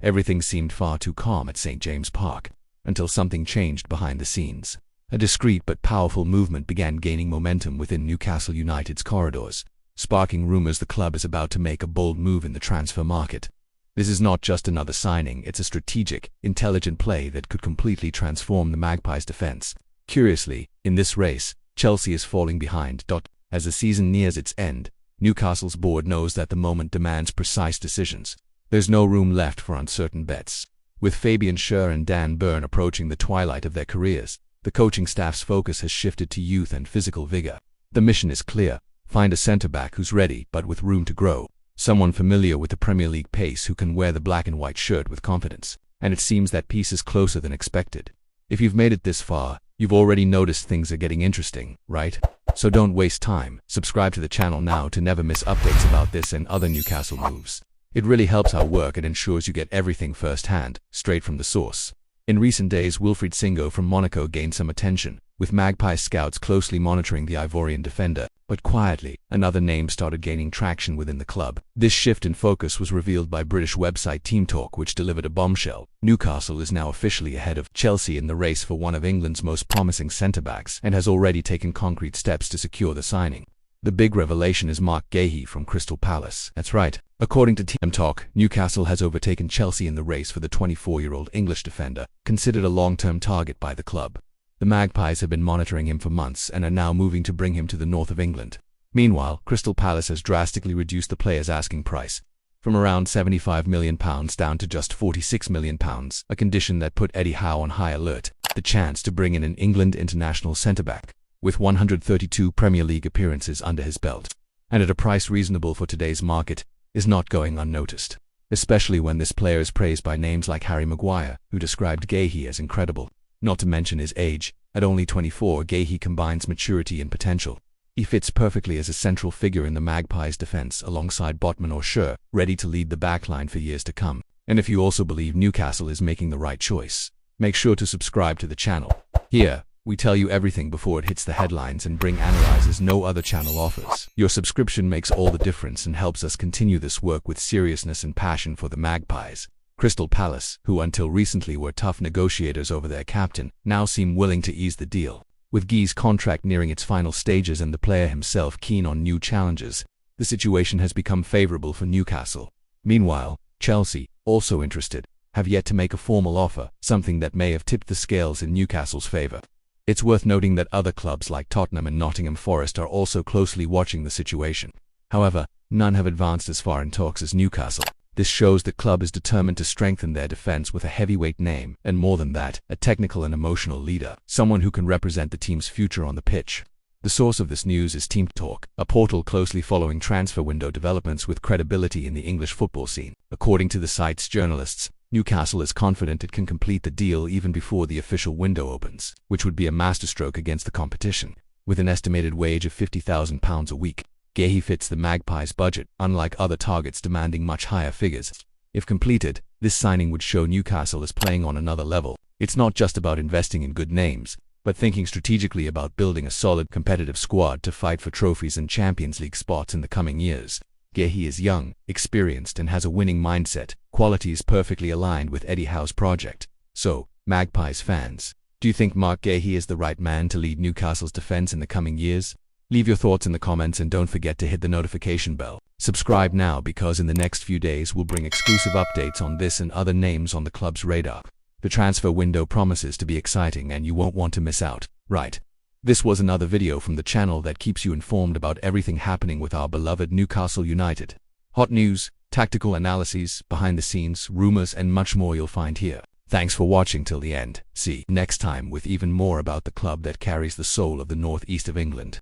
Everything seemed far too calm at St. James Park, until something changed behind the scenes. A discreet but powerful movement began gaining momentum within Newcastle United's corridors, sparking rumours the club is about to make a bold move in the transfer market. This is not just another signing, it's a strategic, intelligent play that could completely transform the Magpies' defence. Curiously, in this race, Chelsea is falling behind. As the season nears its end, Newcastle's board knows that the moment demands precise decisions. There's no room left for uncertain bets. With Fabian Schär and Dan Burn approaching the twilight of their careers, the coaching staff's focus has shifted to youth and physical vigor. The mission is clear: find a centre-back who's ready but with room to grow. Someone familiar with the Premier League pace who can wear the black and white shirt with confidence. And it seems that piece is closer than expected. If you've made it this far, you've already noticed things are getting interesting, right? So don't waste time. Subscribe to the channel now to never miss updates about this and other Newcastle moves. It really helps our work and ensures you get everything firsthand, straight from the source. In recent days, Wilfried Singo from Monaco gained some attention, with Magpies scouts closely monitoring the Ivorian defender. But quietly, another name started gaining traction within the club. This shift in focus was revealed by British website Team Talk, which delivered a bombshell. Newcastle is now officially ahead of Chelsea in the race for one of England's most promising centre-backs and has already taken concrete steps to secure the signing. The big revelation is Mark Guéhi from Crystal Palace. That's right. According to Team Talk, Newcastle has overtaken Chelsea in the race for the 24-year-old English defender, considered a long-term target by the club. The Magpies have been monitoring him for months and are now moving to bring him to the north of England. Meanwhile, Crystal Palace has drastically reduced the player's asking price, from around £75 million down to just £46 million, a condition that put Eddie Howe on high alert. The chance to bring in an England international centre-back, with 132 Premier League appearances under his belt, and at a price reasonable for today's market, is not going unnoticed, especially when this player is praised by names like Harry Maguire, who described Guéhi as incredible. Not to mention his age. At only 24, Guéhi combines maturity and potential. He fits perfectly as a central figure in the Magpies' defence alongside Botman or Schär, ready to lead the backline for years to come. And if you also believe Newcastle is making the right choice, make sure to subscribe to the channel. Here, we tell you everything before it hits the headlines and bring analyses no other channel offers. Your subscription makes all the difference and helps us continue this work with seriousness and passion for the Magpies. Crystal Palace, who until recently were tough negotiators over their captain, now seem willing to ease the deal. With Guéhi's contract nearing its final stages and the player himself keen on new challenges, the situation has become favourable for Newcastle. Meanwhile, Chelsea, also interested, have yet to make a formal offer, something that may have tipped the scales in Newcastle's favour. It's worth noting that other clubs like Tottenham and Nottingham Forest are also closely watching the situation. However, none have advanced as far in talks as Newcastle. This shows the club is determined to strengthen their defence with a heavyweight name, and more than that, a technical and emotional leader, someone who can represent the team's future on the pitch. The source of this news is Team Talk, a portal closely following transfer window developments with credibility in the English football scene. According to the site's journalists, Newcastle is confident it can complete the deal even before the official window opens, which would be a masterstroke against the competition. With an estimated wage of £50,000 a week, Guéhi fits the Magpies' budget, unlike other targets demanding much higher figures. If completed, this signing would show Newcastle is playing on another level. It's not just about investing in good names, but thinking strategically about building a solid, competitive squad to fight for trophies and Champions League spots in the coming years. Guéhi is young, experienced and has a winning mindset, qualities perfectly aligned with Eddie Howe's project. So, Magpies fans, do you think Mark Guéhi is the right man to lead Newcastle's defence in the coming years? Leave your thoughts in the comments and don't forget to hit the notification bell. Subscribe now because in the next few days we'll bring exclusive updates on this and other names on the club's radar. The transfer window promises to be exciting and you won't want to miss out, right? This was another video from the channel that keeps you informed about everything happening with our beloved Newcastle United. Hot news, tactical analyses, behind the scenes, rumours and much more you'll find here. Thanks for watching till the end. See you next time with even more about the club that carries the soul of the northeast of England.